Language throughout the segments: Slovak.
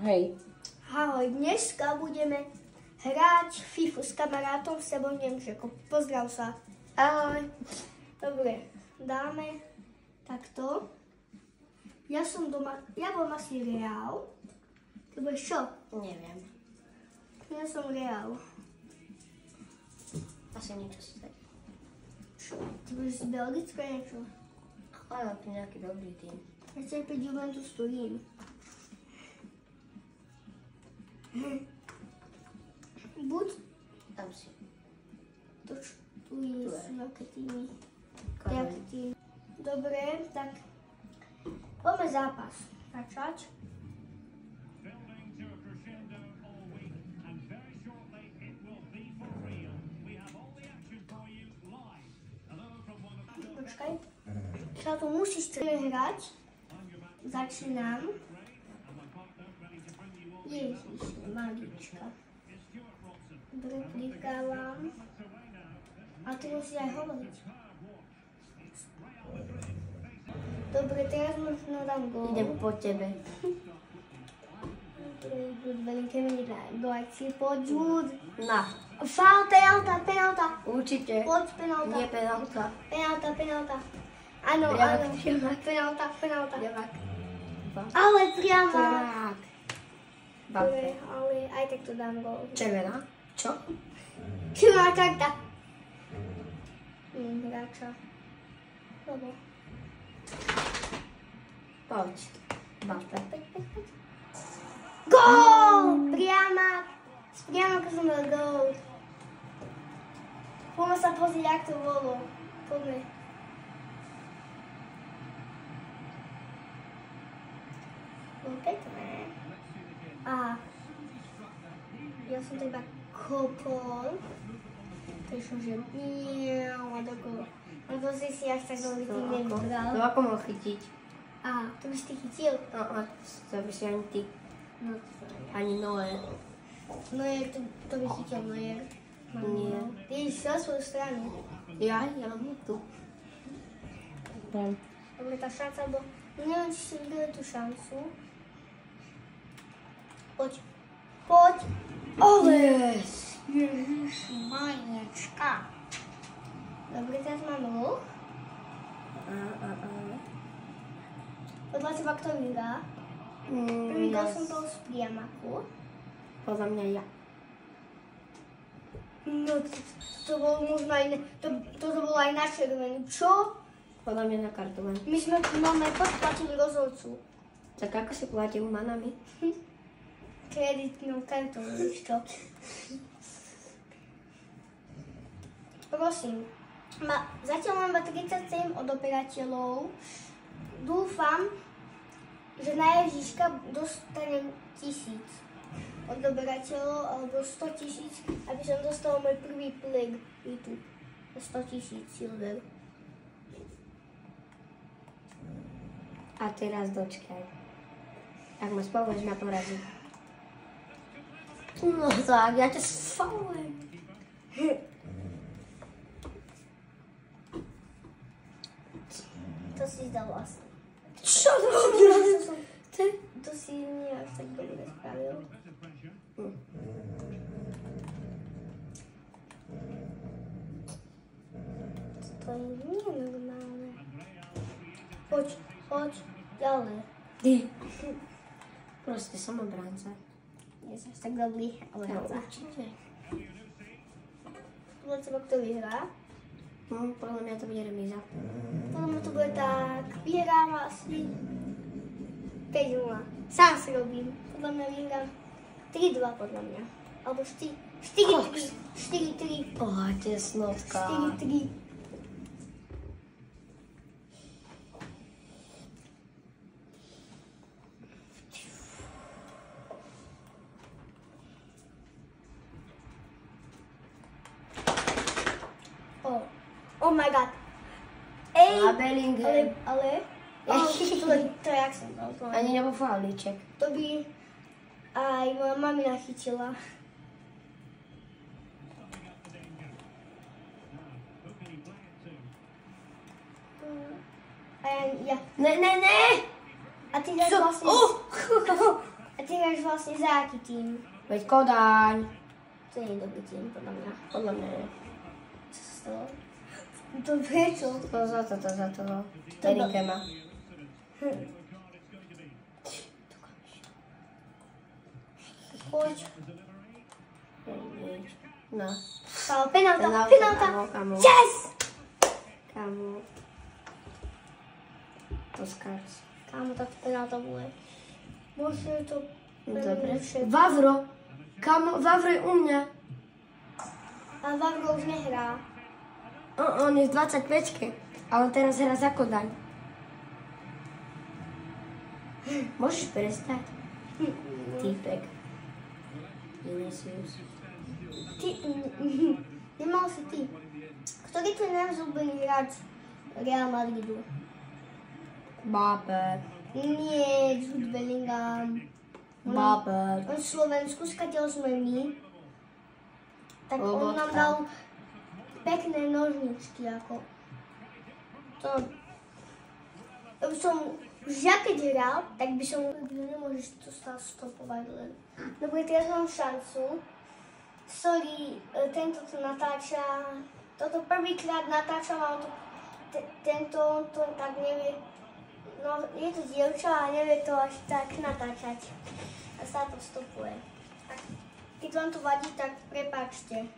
Hej. Ahoj, dneska budeme hrať FIFU s kamarátom Sebom Nemčekom. Pozdrav sa. Ahoj. Dobre, dáme takto. Ja bol asi Real. Ty budeš čo? Neviem. Ja som Real. Asi niečo stať. Čo? Ty budeš z Belgicka niečo? Ale to nejaký dobrý tým. Ja chcem pri Juventus Turín. Buď Tam si. tu sú nejaké týmy. Kameň. Dobre, tak poďme zápas začať. Počkaj. Sa tu musíš hrať. Začínam. Ježiš, magička. Dobre, klikám. A ty musíš aj hovoriť. Dobre, teraz možno dám gól. Idem po tebe. Dobre, Jude Bellingham do akcie. Poď, Jude. Na. Faul, penálta. Určite. Poď, penálta. Nie penálta. Penálta. Áno, Priamak. penálta. Priamak. Ale priamo. Tak. Dobre, ale aj tak to dám gól. Červená. Čo? Červená karta. Hráča. Dobre. Poď. Bape. Gól! Priamo som dal gól. Poďme sa pozrieť, jak to bolo. Poďme. Bolo pekné. Aha. Ja som to iba kopol. Prišlo, že miau a do gólu. Lebo si až tak veľmi tým nevybral. To ako mohol chytiť? Aha, to by si ty chytil. To by si ani ty. No, Ani Noé. Nojer, to by chytil Nojer. Nie. Ty ideš na svoju stranu. Ja mám tu. Dobre, tá šanca, bo neviem, či si videli tú šancu. Poď. Yes! Maječka. Dobre, teraz máme loh. Podľa teba kto vyhrá? Prvý gol som bol z Priamaku. Podľa mňa ja. No, to bolo možno aj, to bolo aj na červenú. Čo? Podľa mňa na kartové. My sme máme podplatili rozhodcu. Tak ako si platil manami? Kreditnou kartou, vieš čo? Prosím. Zatiaľ mám iba 37 odoberateľov. Dúfam, že na Ježiška dostanem 1000 odoberateľov alebo 100 000, aby som dostal môj prvý plek YouTube. 100 000 silver. A teraz dočkaj. Ak ma spoluješ, ma porazí. No tak, ja ťa sfaulujem. To si zdal vlastne. Čo to robíš? To si nie až tak dobre spravil. To nie je normálne. Poď, ďalej. Ty. Proste som obránca. Nie som až tak dobrý, ale hádza. Určite. Podľa teba kto vyhrá? Podľa mňa to bude remíza. Podľa mňa to bude tak, vyhrám asi 5-0. Sám si robím. Podľa mňa vyhrám 3-2 podľa mňa. Alebo 4-3. 4-3. Tesnotka. 4-3. Oh my god. Ej, Bellingham. ale to jak som dal to. Ani nebol faulíček. To by aj moja mamina chytila. A ja... Ne! A ty dáš Co? vlastne... A ty hráš vlastne za aký tým? Veď Kodaň. To nie je dobrý tým, podľa mňa. Podľa mňa nie. Co sa stalo? To prečo? To za toho. Bellinghama. Poď. No. Penálta. Kamo. Yes! Kamo. To skáč. Kámo, tak penálta bude. Možno je to Dobre. všetko. Vavro. Kamo, Vavro je u mňa. Ale Vavro už nehrá. On je v 25-ke. A on teraz hrá za Kodaň. Môžeš prestať? Týpek. Vinicius. Ty, nemal si ty. Ktorý to je najzúbený hráč Real Madridu? Mbappé. Nie, Jude Bellingham. Mbappé. On v Slovensku, skadiaľ sme my, tak on nám Lobotka. dal pekné nožničky, ako to. Ja by som, už ja keď hral, tak by som, nemôžeš to stále stopovať len. Dobre, teraz mám šancu. Sorry, tento to natáča, toto prvýkrát natáčam, ale tento to tak nevie. No, je to dievča a nevie to až tak natáčať. A sa to stopuje. Tak, keď vám to vadí, tak prepáčte.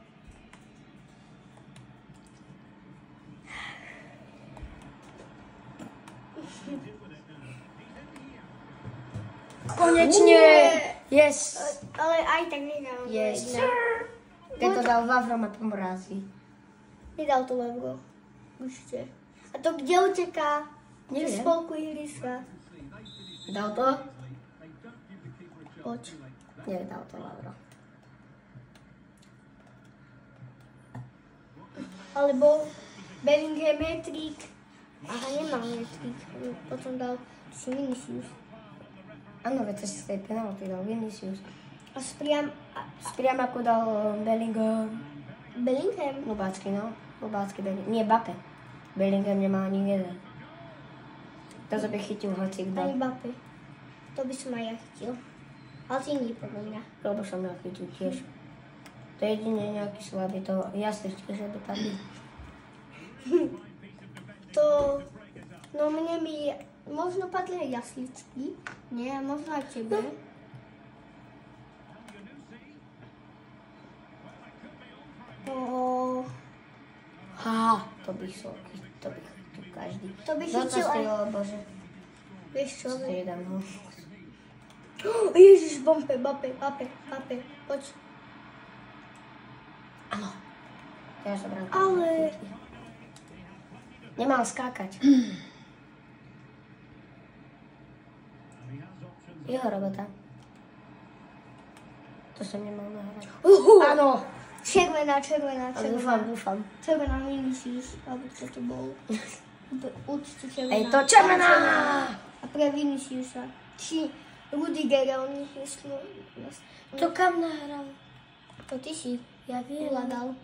Konečne! Yes! Ale aj tak nehrám. Yes, sir! Keď to dal Vavro, ma pomrazí. Nedal to Vavro. Určite. A to kde uteká? Neviem. Z spolku ihriska. Dal to? Poď. Nie, dal to Vavro. Alebo Bellingham hat-trick. Aha, nemal hat-trick. Potom dal si Vinicius. Áno, veď to si z tej penalty dal Vinicius. A spriam... Priam ako dal Bellingham. Bellingham? Lubácky, no. Lubácky Bellingham. Nie, Mbappé. Bellingham nemá ani jeden. To by chytil hocik Ani dal. Mbappé. To by som aj ja chytil. Ale ty nie, podľa mňa. Lebo som ja chytil tiež. To je jedine nejaký slabý, to jasličky, že dopadli. To... No mne by... Možno padli aj jasličky. Nie, možno aj tebe. No... To by chytil každý. To by chytil aj... Bože. Vieš čo? Striedam, no. Ježiš, Mbappé. Poď. Áno. Teraz sa bránka. Ale... Nemal skákať. Jeho robota. To som nemal nahrať. Áno. Červená. Dúfam. Červená Vinicius, alebo čo to bol. Určite červená. Ej, to červená! A pre Viniciusa. Či Rudigera, on ich myslel. To kam nahral? To ty si Ja viem. uhľadal.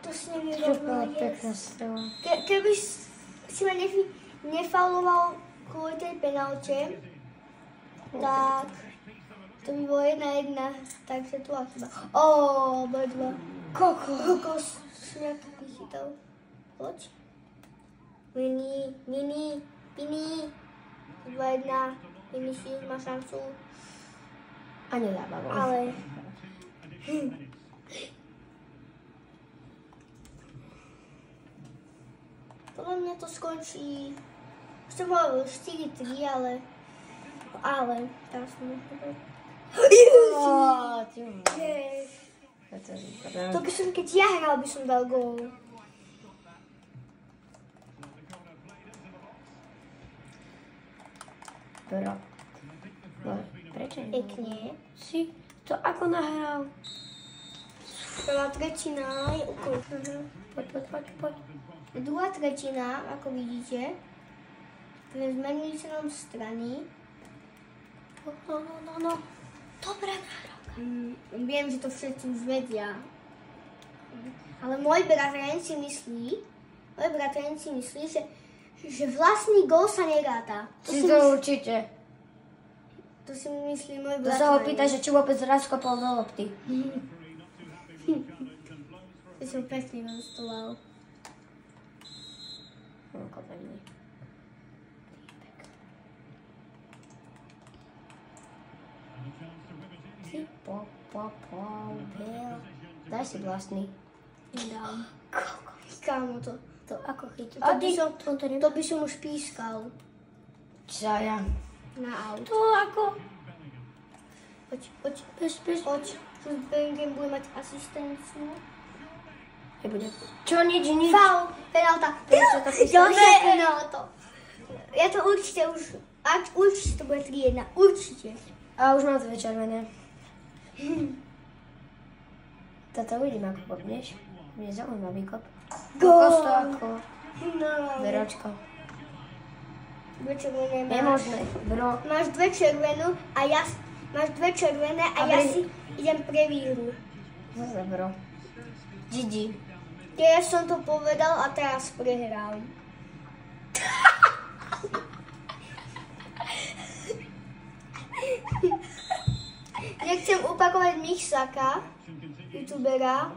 To si Čo nevyrovnal. bola pekná strela. Keby si ma nefauloval kvôli tej penalte, tak to by bolo 1-1, takže tu a chyba. B2. Kokos. Šňak vychytal. Poď. Vini. 2-1. Vinicius má šancu. A nedáva gól. Ale... Podľa mňa to skončí... Už som hovoril 4-3, ale... Teraz som nehovoril. To by som, keď ja hral, by som dal gól. Bro. No, prečo nie? Pekne. Si to ako nahral? Prvá tretina je ukončená. Poď. Druhá tretina, ako vidíte, zmenili sa nám strany. No. Dobrá nahrávka. Viem, že to všetci už vedia. Ale môj bratranec si myslí, že Že vlastný gól sa neráta. Si to určite. To si myslí môj To brat. sa ho pýta, že či vôbec raz kopol do lopty. Ty som pekný nastoval. No, kopení. Daj si vlastný. Nedám. Kámo, to Ako chytil? To by som, on to to by som už pískal Čaja. na auto. To ako? Poď. Poď. Tu Bellingham bude mať asistenciu. Nebude. Čo, nič. Faul, penálta. Jo, to je penálta. Ja to určite už, určite to bude 3-1. Určite. A už mám 2 červené. Toto uvidím, ako kopneš. Mne zaujímavý kop. Gól. To ako No. veročko. 2 červené máš. Nemožné, bro. Máš 2 červené a ja si idem pre výhru. Zase, bro. GG. Ja som to povedal a teraz prehrám. Nechcem opakovať Michsaka, youtubera,